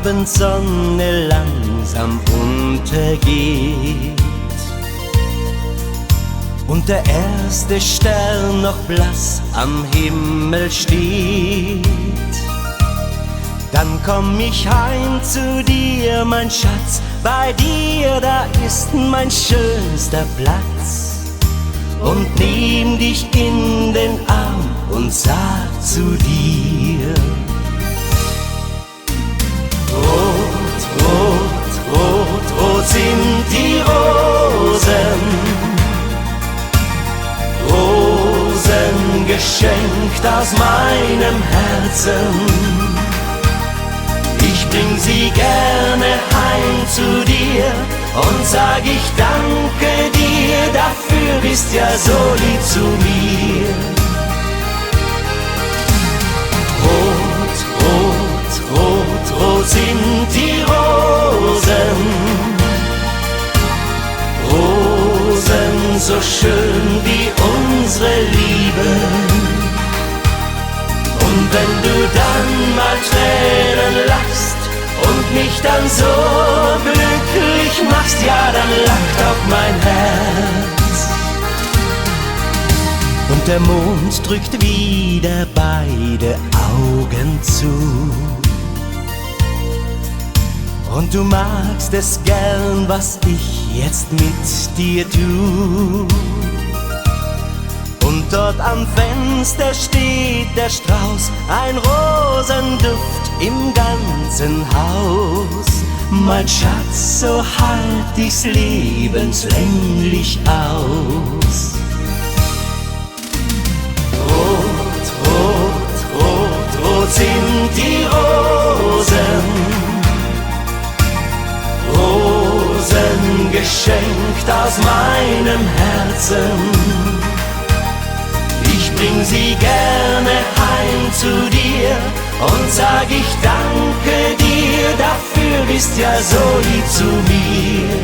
Abendsonne langsam untergeht und der erste Stern noch blass am Himmel steht, dann komm ich heim zu dir, mein Schatz, bei dir, da ist mein schönster Platz, und nehm dich in den Arm und sag zu dir: Rot, rot, rot, rot sind die Rosen, Rosen geschenkt aus meinem Herzen. Ich bring sie gerne heim zu dir und sag, ich danke dir, dafür bist ja so lieb zu mir. Rot, rot, rot, rot sind die Rosen, Rosen so schön wie unsere Liebe. Und wenn du dann mal Tränen lachst und mich dann so glücklich machst, ja, dann lacht auch mein Herz. Und der Mond drückt wieder beide Augen zu, und du magst es gern, was ich jetzt mit dir tu. Und dort am Fenster steht der Strauß, ein Rosenduft im ganzen Haus. Mein Schatz, so halt ich's lebenslänglich aus. Rot, rot, rot, rot sind die Rosen, Rosen geschenkt aus meinem Herzen. Ich bring sie gerne heim zu dir und sag, ich danke dir, dafür bist ja so lieb zu mir.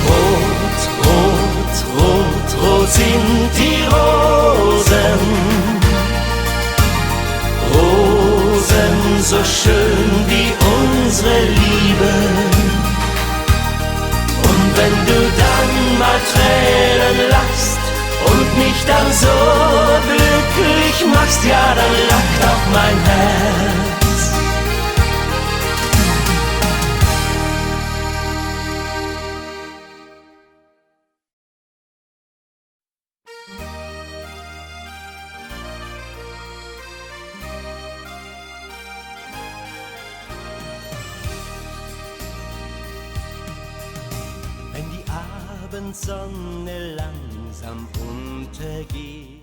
Rot, rot, rot, rot sind die Rosen, Rosen so schön wie unsere Liebe. Und wenn du dann mal Tränen lachst und mich dann so glücklich machst, ja, dann lacht auch mein Herz. Wenn die Abendsonne langsam untergeht